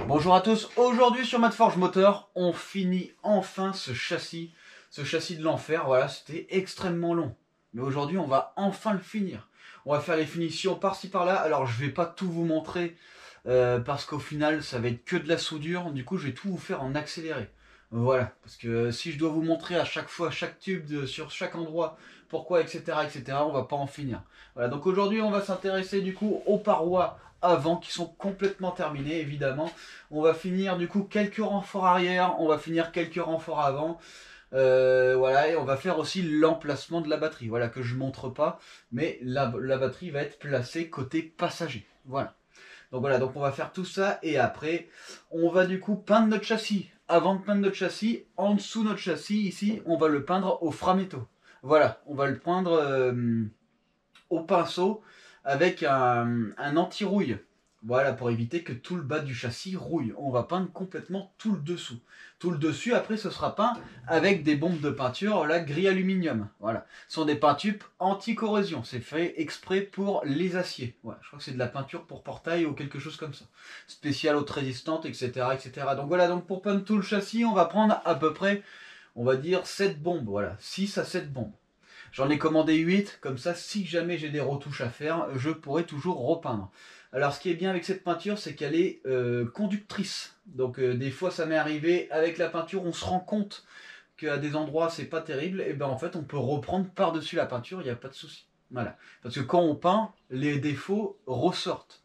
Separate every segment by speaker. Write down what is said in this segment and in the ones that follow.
Speaker 1: Bonjour à tous, aujourd'hui sur Matforge Moteur, on finit enfin ce châssis de l'enfer. Voilà, c'était extrêmement long. Mais aujourd'hui, on va enfin le finir. On va faire les finitions par-ci par-là. Alors, je vais pas tout vous montrer parce qu'au final, ça va être que de la soudure. Du coup, je vais tout vous faire en accéléré. Voilà, parce que si je dois vous montrer à chaque fois, chaque tube, sur chaque endroit, pourquoi, etc., on va pas en finir. Voilà, donc aujourd'hui, on va s'intéresser du coup aux parois avant qui sont complètement terminées, évidemment. On va finir du coup quelques renforts arrière, on va finir quelques renforts avant. Voilà, et on va faire aussi l'emplacement de la batterie. Voilà, que je montre pas, mais la batterie va être placée côté passager. Voilà. Donc on va faire tout ça et après on va du coup peindre notre châssis. Avant de peindre notre châssis, en dessous de notre châssis ici, on va le peindre au framéto. Voilà, on va le peindre au pinceau avec un anti-rouille. Voilà, pour éviter que tout le bas du châssis rouille. On va peindre complètement tout le dessous. Tout le dessus, après, ce sera peint avec des bombes de peinture, la gris aluminium. Voilà. Ce sont des peintures anti-corrosion. C'est fait exprès pour les aciers. Voilà. Je crois que c'est de la peinture pour portail ou quelque chose comme ça. Spéciale haute résistante, etc., etc. Donc voilà, donc pour peindre tout le châssis, on va prendre à peu près, on va dire, 7 bombes. Voilà, 6 à 7 bombes. J'en ai commandé 8, comme ça, si jamais j'ai des retouches à faire, je pourrai toujours repeindre. Alors, ce qui est bien avec cette peinture, c'est qu'elle est conductrice. Donc, des fois, ça m'est arrivé, avec la peinture, on se rend compte qu'à des endroits, c'est pas terrible. Et bien, en fait, on peut reprendre par-dessus la peinture, il n'y a pas de souci. Voilà. Parce que quand on peint, les défauts ressortent.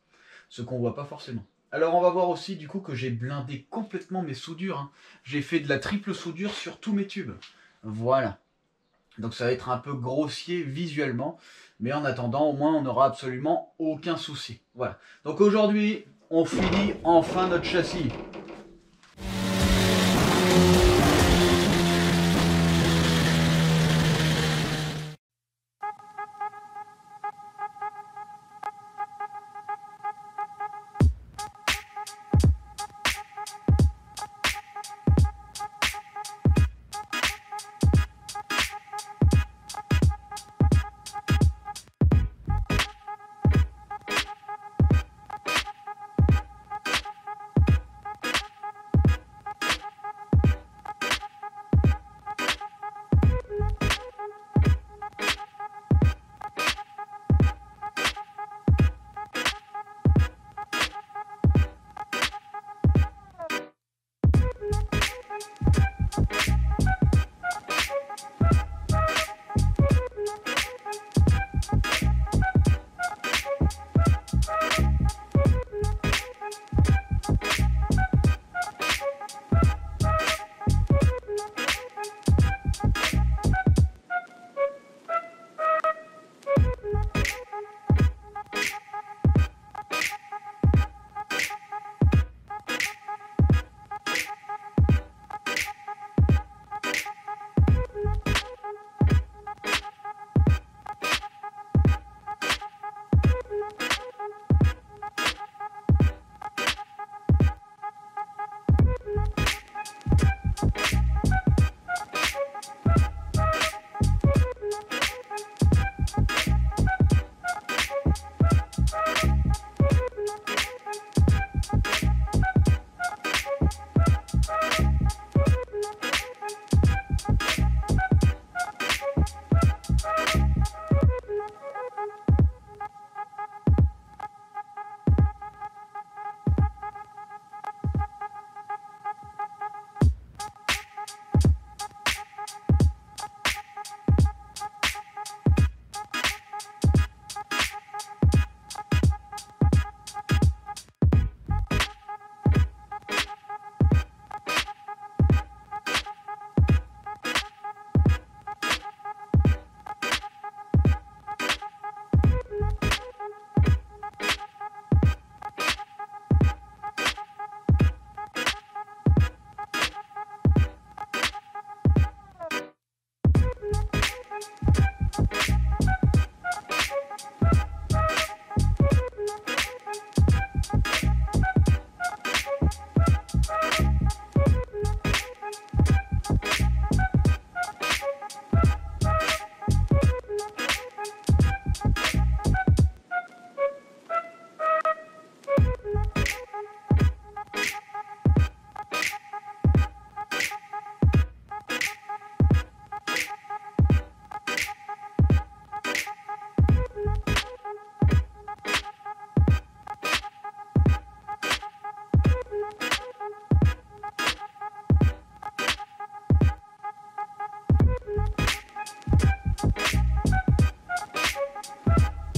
Speaker 1: Ce qu'on voit pas forcément. Alors, on va voir aussi, du coup, que j'ai blindé complètement mes soudures. Hein. J'ai fait de la triple soudure sur tous mes tubes. Voilà. Donc ça va être un peu grossier visuellement, mais en attendant, au moins, on n'aura absolument aucun souci. Voilà. Donc aujourd'hui, on finit enfin notre châssis.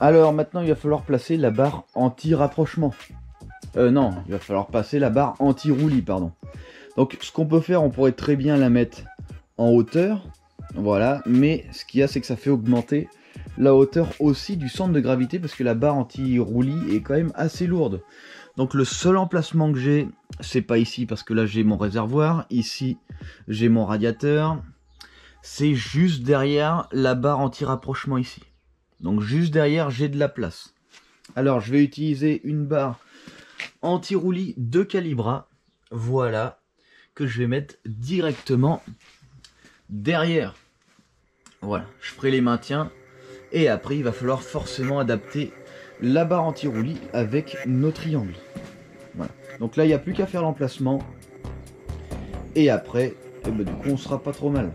Speaker 1: Alors maintenant, il va falloir placer la barre anti-rapprochement. Non, il va falloir passer la barre anti-roulis, pardon. Donc ce qu'on peut faire, on pourrait très bien la mettre en hauteur. Voilà, mais ce qu'il y a, c'est que ça fait augmenter la hauteur aussi du centre de gravité parce que la barre anti-roulis est quand même assez lourde. Donc le seul emplacement que j'ai, c'est pas ici parce que là j'ai mon réservoir. Ici, j'ai mon radiateur. C'est juste derrière la barre anti-rapprochement ici. Donc juste derrière, j'ai de la place. Alors je vais utiliser une barre anti-roulis de Calibra. Voilà, que je vais mettre directement derrière. Voilà, je ferai les maintiens. Et après, il va falloir forcément adapter la barre anti-roulis avec nos triangles. Voilà. Donc là, il n'y a plus qu'à faire l'emplacement. Et après, eh ben, du coup, on sera pas trop mal.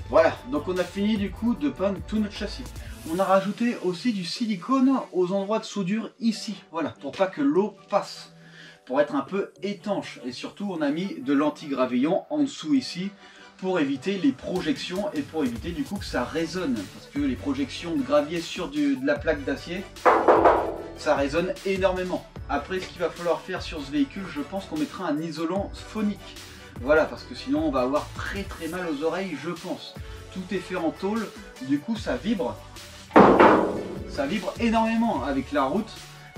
Speaker 1: Voilà, donc on a fini du coup de peindre tout notre châssis. On a rajouté aussi du silicone aux endroits de soudure ici, voilà, pour pas que l'eau passe, pour être un peu étanche. Et surtout on a mis de l'anti-gravillon en dessous ici, pour éviter les projections et pour éviter du coup que ça résonne. Parce que les projections de gravier sur de la plaque d'acier, ça résonne énormément. Après ce qu'il va falloir faire sur ce véhicule, je pense qu'on mettra un isolant phonique. Voilà, parce que sinon on va avoir très mal aux oreilles, je pense. Tout est fait en tôle, du coup ça vibre. Ça vibre énormément avec la route,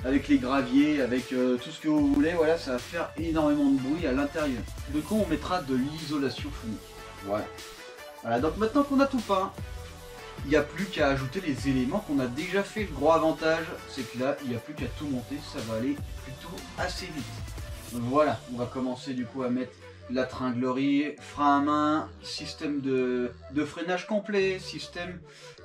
Speaker 1: avec les graviers, avec tout ce que vous voulez. Voilà, ça va faire énormément de bruit à l'intérieur. Du coup on mettra de l'isolation phonique. Voilà. Voilà, donc maintenant qu'on a tout peint, il n'y a plus qu'à ajouter les éléments qu'on a déjà fait. Le gros avantage, c'est que là, il n'y a plus qu'à tout monter, ça va aller plutôt assez vite. Voilà, on va commencer du coup à mettre la tringlerie, frein à main, système de freinage complet, système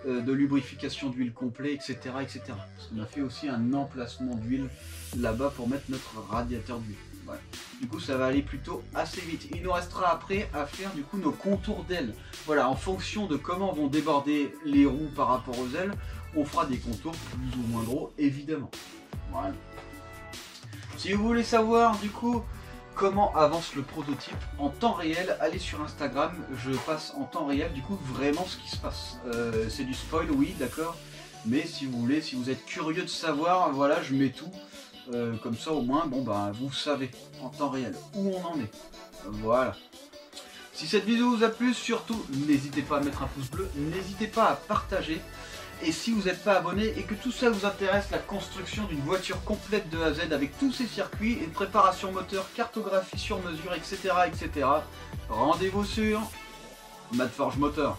Speaker 1: de lubrification d'huile complet, etc., etc. Parce qu'on a fait aussi un emplacement d'huile là-bas pour mettre notre radiateur d'huile. Voilà. Du coup ça va aller plutôt assez vite. Il nous restera après à faire du coup nos contours d'ailes. Voilà, en fonction de comment vont déborder les roues par rapport aux ailes, on fera des contours plus ou moins gros évidemment. Voilà. Si vous voulez savoir du coup comment avance le prototype en temps réel, allez sur Instagram, je passe en temps réel du coup vraiment ce qui se passe. C'est du spoil, oui, d'accord, mais si vous voulez, si vous êtes curieux de savoir, voilà, je mets tout, comme ça au moins, bon ben vous savez en temps réel où on en est. Voilà. Si cette vidéo vous a plu, surtout n'hésitez pas à mettre un pouce bleu, n'hésitez pas à partager. Et si vous n'êtes pas abonné et que tout ça vous intéresse, la construction d'une voiture complète de A à Z avec tous ses circuits, une préparation moteur, cartographie sur mesure, etc., etc., rendez-vous sur Madforge Moteur.